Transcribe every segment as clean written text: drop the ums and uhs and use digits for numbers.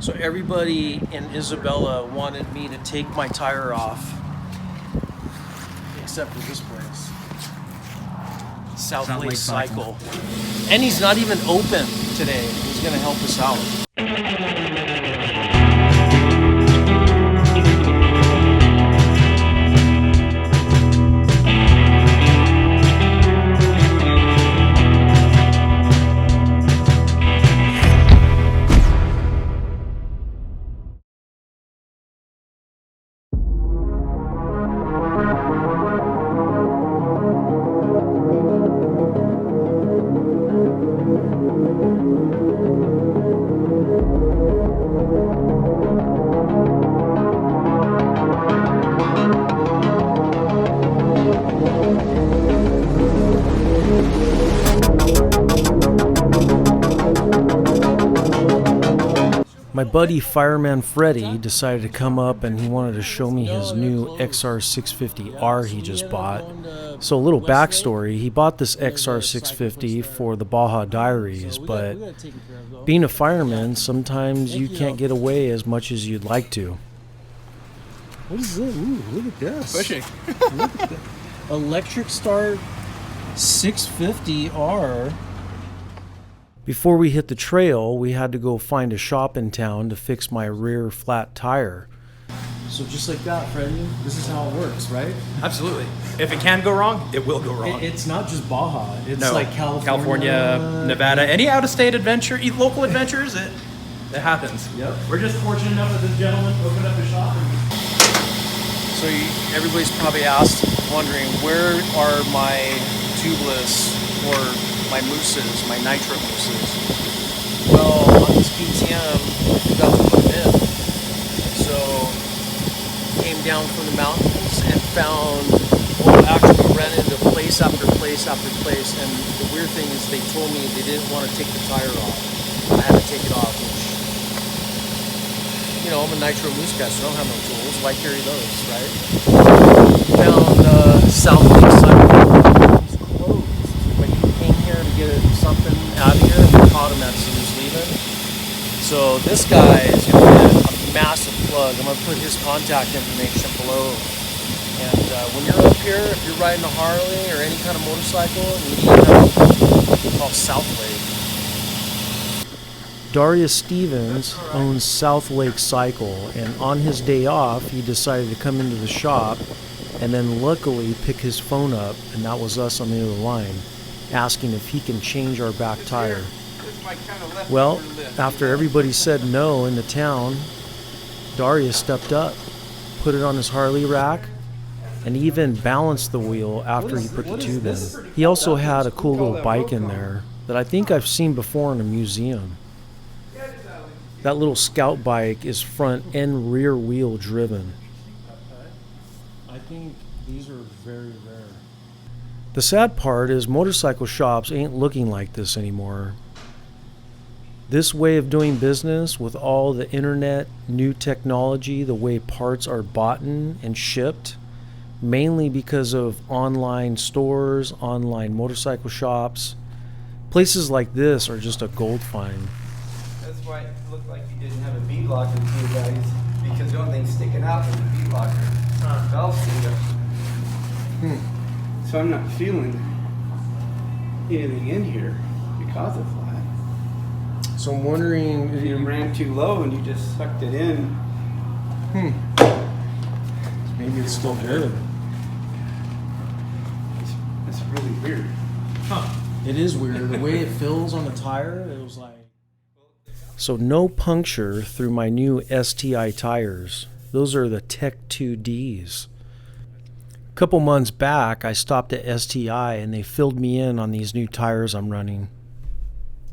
So everybody in Isabella wanted me to take my tire off, except for this place, South Lake Cycle. And he's not even open today. He's gonna help us out. My buddy Fireman Freddy decided to come up and he wanted to show me his new XR650R he just bought. So a little backstory, he bought this XR650 for the Baja Diaries, but being a fireman, sometimes you can't get away as much as you'd like to. What is it? Ooh, look at this. Pushing. Look at that. Electric Start 650R. Before we hit the trail, we had to go find a shop in town to fix my rear flat tire. So just like that, Freddie, this is how it works, right? Absolutely. If it can go wrong, it will go wrong. It's not just Baja. It's like California, Nevada, any out-of-state adventure, local adventures, it happens. Yep. We're just fortunate enough that this gentleman opened up a shop. So everybody's probably wondering, where are my tubeless or my mooses, my nitro mooses? Well, on this BTM, I forgot to put them in. So, came down from the mountains and actually ran into place after place after place. And the weird thing is they told me they didn't want to take the tire off. I had to take it off, which, you know, I'm a nitro moose guy, so I don't have no tools. Why carry those, right? Found South Lake Isabella. Get something out of here, and caught him as he was leaving. So this guy is going to get a massive plug. I'm going to put his contact information below. And when you're up here, if you're riding a Harley or any kind of motorcycle, and you need help, it's called South Lake. Darius Stevens owns South Lake Cycle, and on his day off, he decided to come into the shop and then luckily pick his phone up, and that was us on the other line, asking if he can change our back tire. Well, after everybody said no in the town, Darius stepped up, put it on his Harley rack, and even balanced the wheel after he put the tube in. He also had a cool little bike in there that I think I've seen before in a museum. That little scout bike is front and rear wheel driven. I think these are very rare. The sad part is motorcycle shops ain't looking like this anymore. This way of doing business with all the internet, new technology, the way parts are bought and shipped, mainly because of online stores, online motorcycle shops, places like this are just a gold find. That's why it looked like you didn't have a bead locker for you guys, because the only thing sticking out was the bead locker. Valve seal. So I'm not feeling anything in here because it's flat. So I'm wondering if you ran too low and you just sucked it in. Maybe it's still good. It's really weird. It is weird. The way it fills on the tire, it was like... So no puncture through my new STI tires. Those are the Tech 2Ds. A couple months back, I stopped at STI and they filled me in on these new tires I'm running.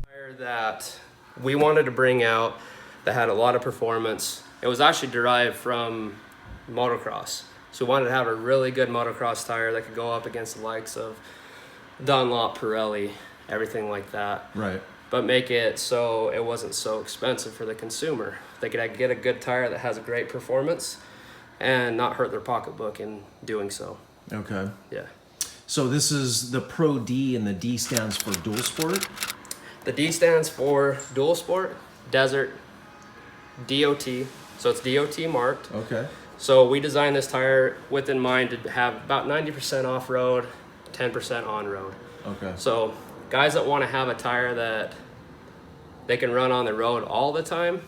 Tire that we wanted to bring out that had a lot of performance. It was actually derived from motocross. So we wanted to have a really good motocross tire that could go up against the likes of Dunlop, Pirelli, everything like that. Right. But make it so it wasn't so expensive for the consumer. They could get a good tire that has a great performance and not hurt their pocketbook in doing so. Okay. Yeah. So this is the Pro D, and the D stands for dual sport? The D stands for dual sport, desert, DOT, so it's DOT marked. Okay. So we designed this tire with in mind to have about 90% off-road, 10% on-road. Okay. So guys that want to have a tire that they can run on the road all the time,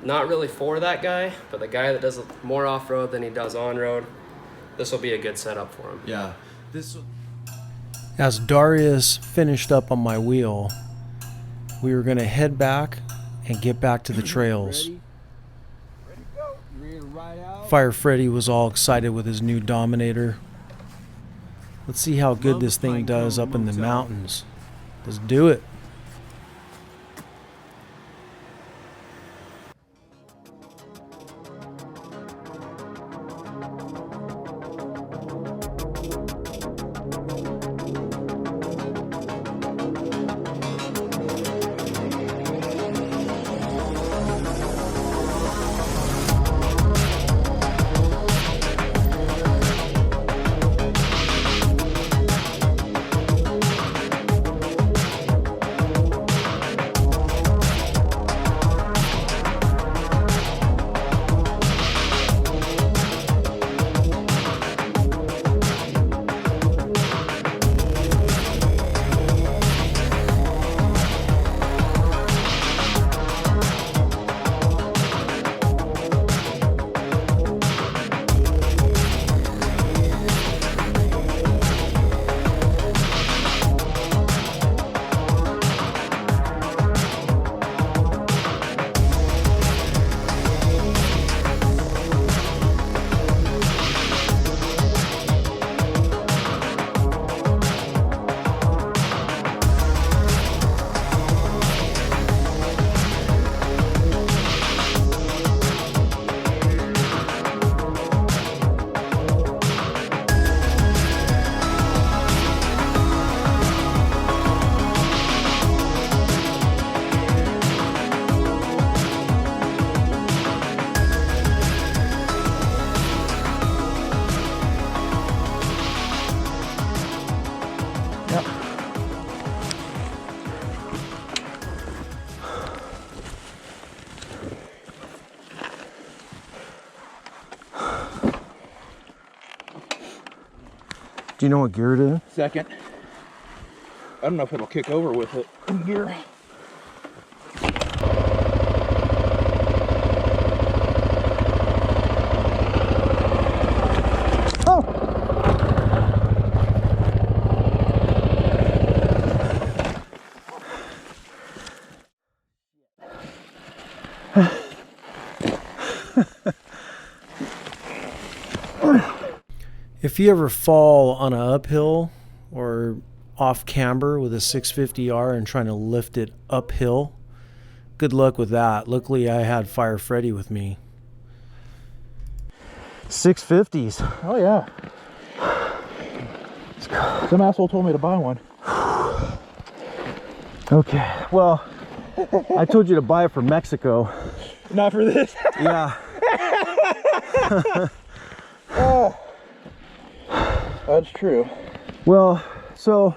not really for that guy, but the guy that does more off-road than he does on-road, this will be a good setup for him. Yeah. As Darius finished up on my wheel, we were going to head back and get back to the trails. Ready to go. You ready to ride out? Fire Freddy was all excited with his new Dominator. Let's see how good this thing does up in the mountains. Let's do it. Do you know what gear it is? Second. I don't know if it'll kick over with it in gear. If you ever fall on an uphill or off camber with a 650R and trying to lift it uphill, good luck with that. Luckily, I had Fire Freddy with me. 650s. Oh yeah. Some asshole told me to buy one. Okay, well, I told you to buy it from Mexico. Not for this. Yeah. Oh, that's true. Well, so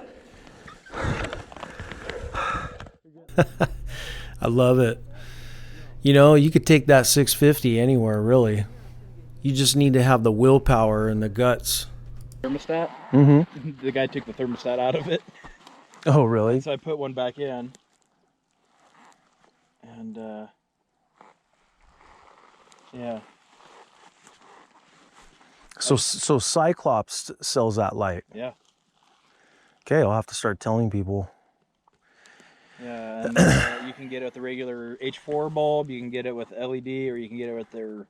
I love it. You know, you could take that 650 anywhere, really. You just need to have the willpower and the guts. Thermostat? Mm-hmm. The guy took the thermostat out of it. Oh, really? So I put one back in. And, yeah. So Cyclops sells that light. Yeah. Okay, I'll have to start telling people. Yeah, and you can get it with the regular H4 bulb, you can get it with LED, or you can get it with their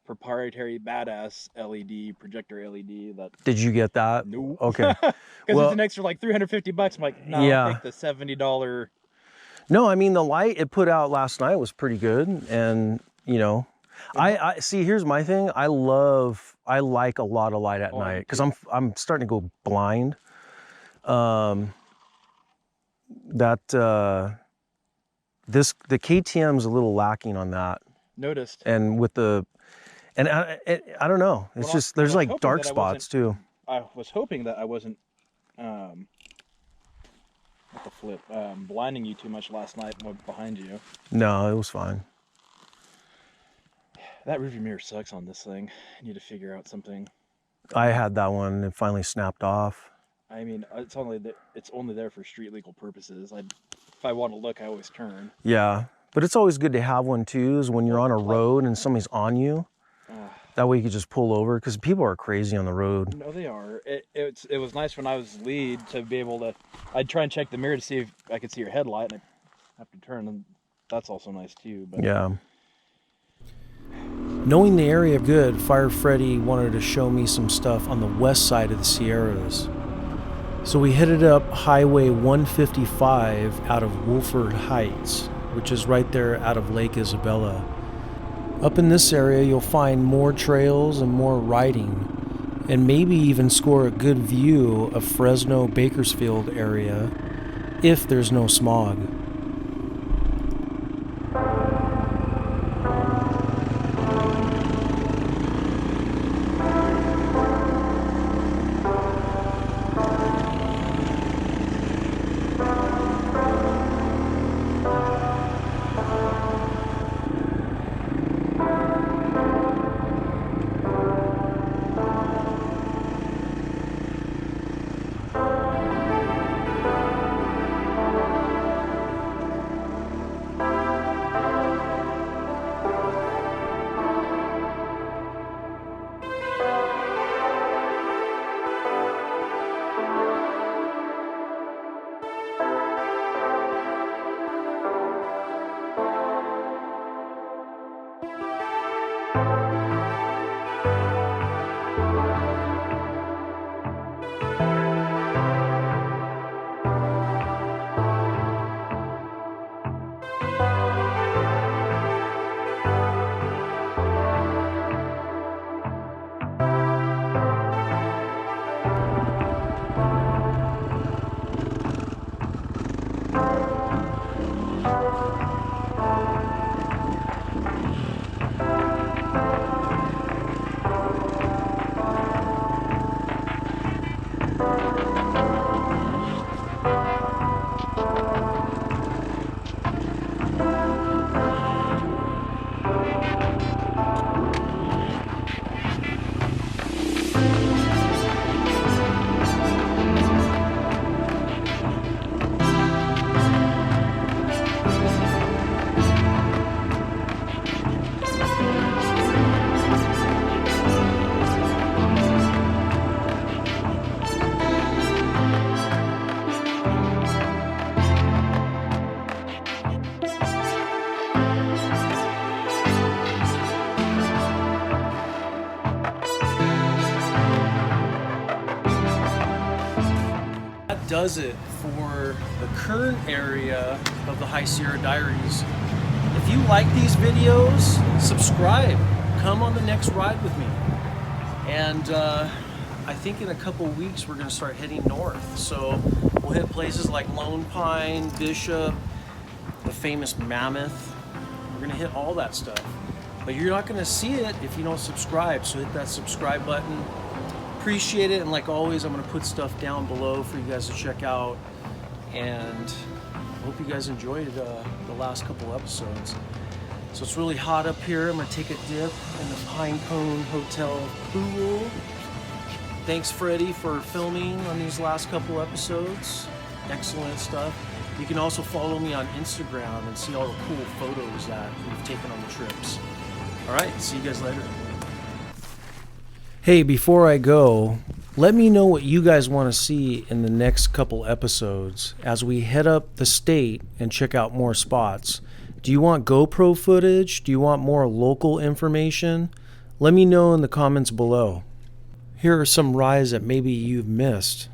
proprietary badass LED, projector LED. That Did you get that? no. Okay. Because Well, it's an extra like $350. I'm like, no, Yeah. I'll take the $70. no, I mean, the light it put out last night was pretty good. And, you know, I see, here's my thing. I like a lot of light at night because I'm starting to go blind. The KTM's a little lacking on that. Noticed. And with the, and I don't know. It's Well, just, there's I was like hoping dark that I spots too. I was hoping that I wasn't, what the flip, blinding you too much last night behind you. No, it was fine. That rearview mirror sucks on this thing. I need to figure out something. I had that one. It finally snapped off. I mean, it's only there for street legal purposes. If I want to look, I always turn. Yeah, but it's always good to have one too, is when you're on a road and somebody's on you. That way you can just pull over, because people are crazy on the road. No, they are. It was nice when I was lead to be able to. I'd try and check the mirror to see if I could see your headlight, and I have to turn, and that's also nice too. But yeah. Knowing the area good, Fire Freddy wanted to show me some stuff on the west side of the Sierras. So we headed up Highway 155 out of Wolford Heights, which is right there out of Lake Isabella. Up in this area, you'll find more trails and more riding, and maybe even score a good view of Fresno Bakersfield area if there's no smog. Does it for the Kern area of the High Sierra Diaries. If you like these videos, subscribe. Come on the next ride with me. And I think in a couple weeks we're going to start heading north. So we'll hit places like Lone Pine, Bishop, the famous Mammoth. We're going to hit all that stuff. But you're not going to see it if you don't subscribe. So hit that subscribe button. Appreciate it, and like always, I'm going to put stuff down below for you guys to check out, and I hope you guys enjoyed the last couple episodes. So it's really hot up here. I'm going to take a dip in the Pine Cone Hotel pool. Thanks, Freddie, for filming on these last couple episodes. Excellent stuff. You can also follow me on Instagram and see all the cool photos that we've taken on the trips. All right, see you guys later. Hey, before I go, let me know what you guys want to see in the next couple episodes as we head up the state and check out more spots. Do you want GoPro footage? Do you want more local information? Let me know in the comments below. Here are some rides that maybe you've missed.